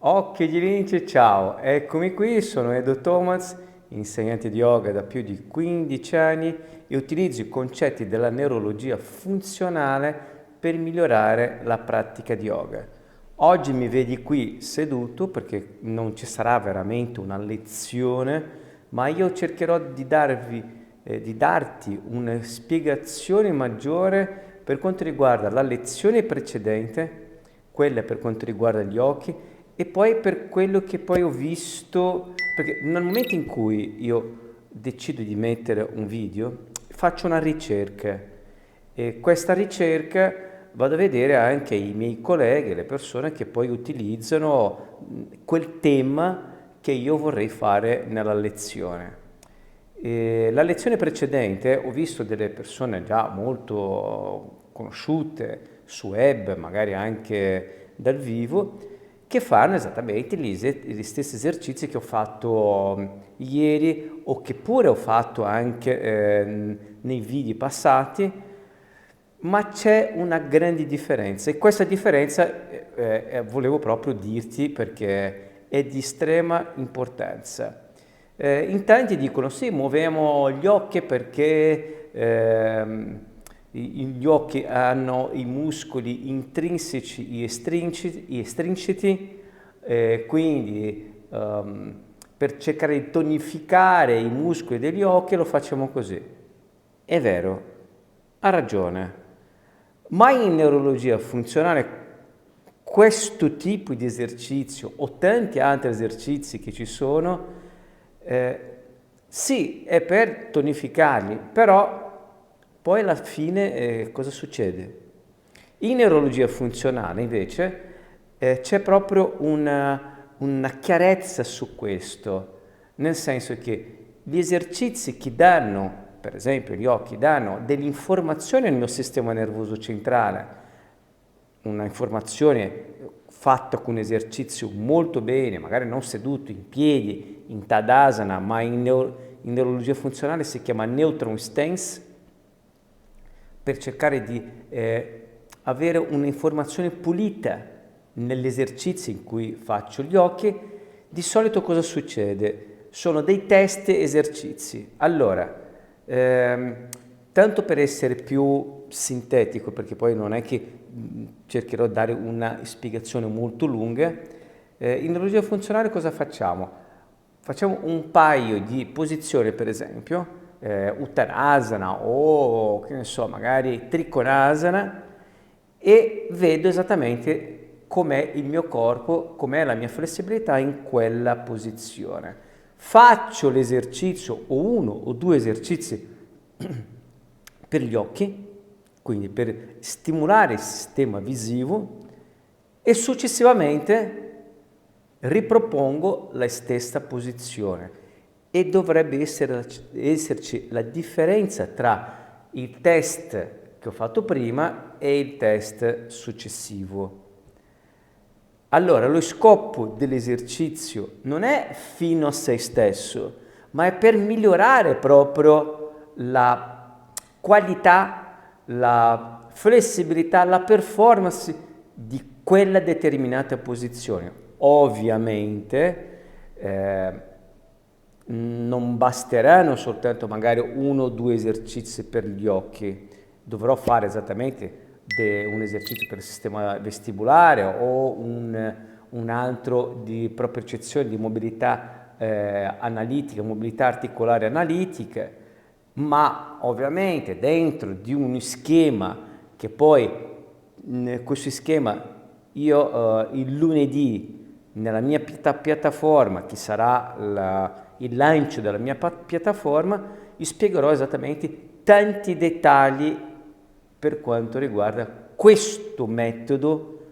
Occhi di lince, ciao, eccomi qui, sono Edo Thomas, insegnante di yoga da più di 15 anni e utilizzo i concetti della neurologia funzionale per migliorare la pratica di yoga. Oggi mi vedi qui seduto perché non ci sarà veramente una lezione, ma io cercherò di darti una spiegazione maggiore per quanto riguarda la lezione precedente, quella per quanto riguarda gli occhi e poi per quello che poi ho visto, perché nel momento in cui io decido di mettere un video, faccio una ricerca e questa ricerca vado a vedere anche i miei colleghi, le persone che poi utilizzano quel tema che io vorrei fare nella lezione. E la lezione precedente ho visto delle persone già molto conosciute su web, magari anche dal vivo, che fanno esattamente gli stessi esercizi che ho fatto ieri o che pure ho fatto anche nei video passati, ma c'è una grande differenza e questa differenza volevo proprio dirti perché è di estrema importanza. In tanti dicono sì, muoviamo gli occhi perché gli occhi hanno i muscoli intrinseci e estrinseci, quindi per cercare di tonificare i muscoli degli occhi lo facciamo così. È vero, ha ragione, ma in neurologia funzionale questo tipo di esercizio o tanti altri esercizi che ci sono, sì, è per tonificarli, però poi alla fine cosa succede? In neurologia funzionale invece c'è proprio una chiarezza su questo, nel senso che gli esercizi che danno, per esempio gli occhi, danno delle informazioni al mio sistema nervoso centrale, una informazione fatta con un esercizio molto bene, magari non seduto, in piedi, in Tadasana, ma in neurologia funzionale si chiama neutron stance, per cercare di avere un'informazione pulita negli esercizi in cui faccio gli occhi. Di solito cosa succede? Sono dei test esercizi. Allora, tanto per essere più sintetico, perché poi non è che cercherò di dare una spiegazione molto lunga, in neurologia funzionale cosa facciamo? Facciamo un paio di posizioni, per esempio, Uttanasana o che ne so, magari Trikonasana, e vedo esattamente com'è il mio corpo, com'è la mia flessibilità in quella posizione. Faccio l'esercizio o uno o due esercizi per gli occhi, quindi per stimolare il sistema visivo e successivamente ripropongo la stessa posizione e dovrebbe esserci la differenza tra il test che ho fatto prima e il test successivo. Allora, lo scopo dell'esercizio non è fino a se stesso, ma è per migliorare proprio la qualità, la flessibilità, la performance di quella determinata posizione. Ovviamente non basteranno soltanto magari uno o due esercizi per gli occhi, dovrò fare esattamente un esercizio per il sistema vestibulare o un altro di propriocezione di mobilità analitica, mobilità articolare analitica, ma ovviamente dentro di un schema che poi questo schema io il lunedì nella mia piattaforma, che sarà il lancio della mia piattaforma, vi spiegherò esattamente tanti dettagli per quanto riguarda questo metodo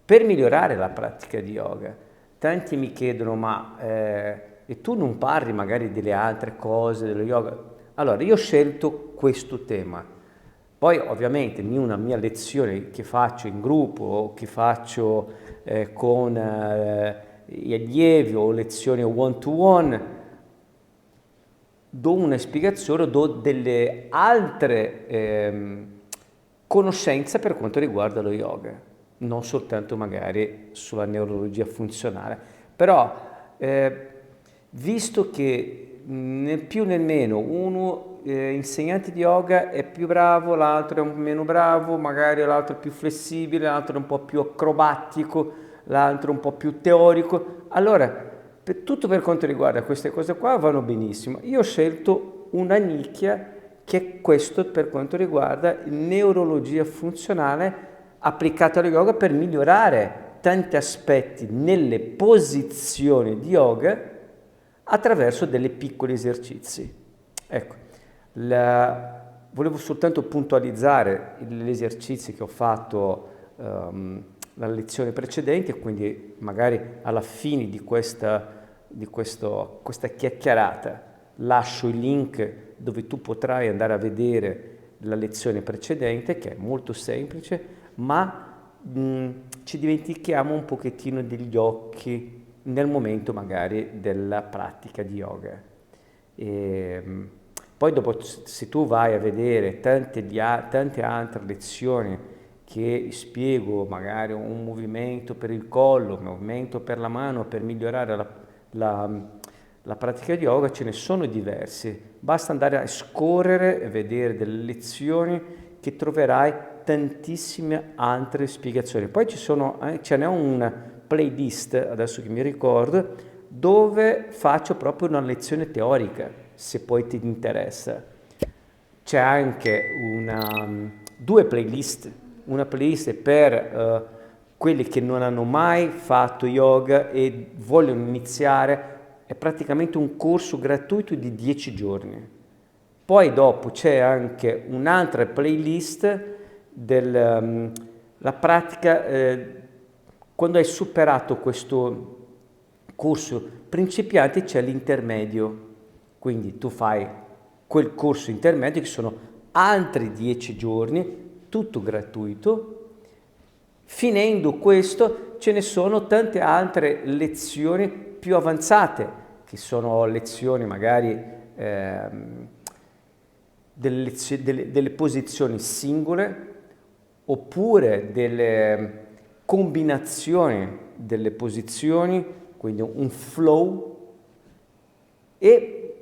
per migliorare la pratica di yoga. Tanti mi chiedono, ma e tu non parli magari delle altre cose dello yoga? Allora, io ho scelto questo tema. Poi ovviamente in una mia lezione che faccio in gruppo o che faccio con gli allievi o lezioni one to one, do una spiegazione, do delle altre conoscenze per quanto riguarda lo yoga. non soltanto magari sulla neurologia funzionale. Però, visto che nel più nel meno uno insegnante di yoga è più bravo, l'altro è un po' meno bravo, magari l'altro è più flessibile, l'altro è un po' più acrobatico, l'altro un po' più teorico, allora tutto per quanto riguarda queste cose qua vanno benissimo. Io ho scelto una nicchia che è questo per quanto riguarda neurologia funzionale applicata allo yoga per migliorare tanti aspetti nelle posizioni di yoga attraverso dei piccoli esercizi. Ecco, volevo soltanto puntualizzare gli esercizi che ho fatto la lezione precedente, quindi magari alla fine di questa chiacchierata lascio il link dove tu potrai andare a vedere la lezione precedente, che è molto semplice, ma ci dimentichiamo un pochettino degli occhi nel momento magari della pratica di yoga. Poi dopo, se tu vai a vedere tante altre lezioni che spiego, magari un movimento per il collo, un movimento per la mano per migliorare la pratica di yoga, ce ne sono diversi. Basta andare a scorrere e vedere delle lezioni che troverai tantissime altre spiegazioni. Poi ce n'è una playlist, adesso che mi ricordo, dove faccio proprio una lezione teorica, se poi ti interessa. C'è anche due playlist, una playlist per quelli che non hanno mai fatto yoga e vogliono iniziare, è praticamente un corso gratuito di 10 giorni. Poi dopo c'è anche un'altra playlist della pratica quando hai superato questo corso principiante, c'è l'intermedio, quindi tu fai quel corso intermedio che sono altri 10 giorni, tutto gratuito. Finendo questo ce ne sono tante altre lezioni più avanzate, che sono lezioni magari delle posizioni singole, oppure delle combinazioni delle posizioni, quindi un flow, e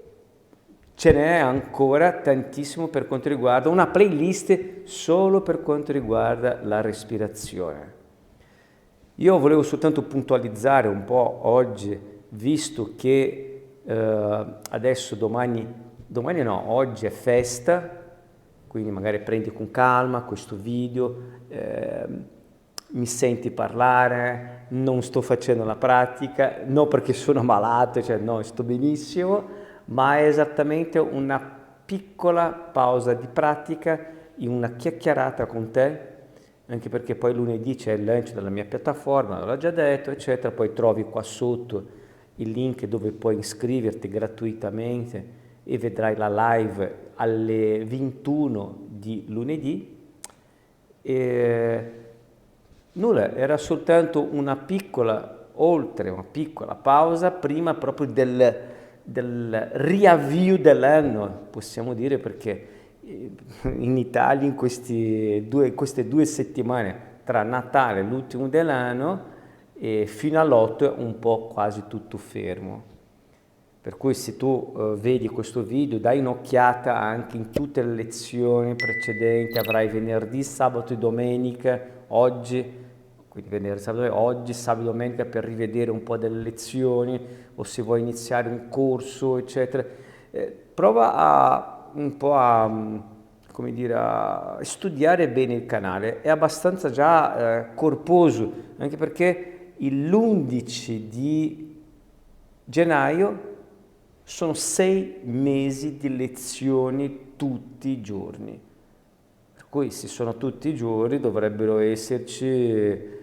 ce n'è ancora tantissimo per quanto riguarda una playlist solo per quanto riguarda la respirazione. Io volevo soltanto puntualizzare un po' oggi, visto che adesso oggi è festa, quindi magari prendi con calma questo video, mi senti parlare, non sto facendo la pratica, non perché sono malato, cioè no, sto benissimo, ma è esattamente una piccola pausa di pratica, in una chiacchierata con te, anche perché poi lunedì c'è il lancio della mia piattaforma, l'ho già detto, eccetera, poi trovi qua sotto il link dove puoi iscriverti gratuitamente e vedrai la live alle 21 di lunedì. Nulla, era soltanto una piccola pausa prima proprio del riavvio dell'anno, possiamo dire, perché in Italia in queste 2 settimane tra Natale e l'ultimo dell'anno e fino all'8 è un po' quasi tutto fermo. Per cui se tu vedi questo video, dai un'occhiata anche in tutte le lezioni precedenti, avrai venerdì, sabato e domenica, oggi, quindi venerdì, sabato e domenica per rivedere un po' delle lezioni o se vuoi iniziare un corso, eccetera. Prova come dire, a studiare bene il canale, è abbastanza già corposo, anche perché l'11 di gennaio sono 6 mesi di lezioni tutti i giorni, per cui se sono tutti i giorni dovrebbero esserci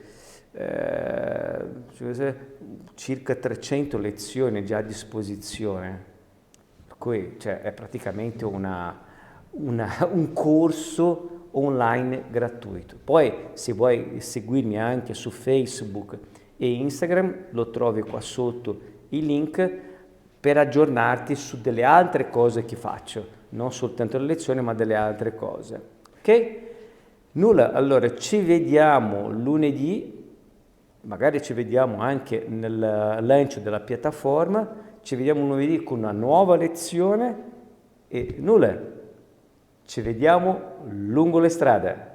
circa 300 lezioni già a disposizione, per cui cioè, è praticamente un corso online gratuito. Poi se vuoi seguirmi anche su Facebook e Instagram, lo trovi qua sotto il link per aggiornarti su delle altre cose che faccio, non soltanto le lezioni ma delle altre cose. Ok? Nulla, allora ci vediamo lunedì, magari ci vediamo anche nel lancio della piattaforma, ci vediamo lunedì con una nuova lezione e nulla, ci vediamo lungo le strade.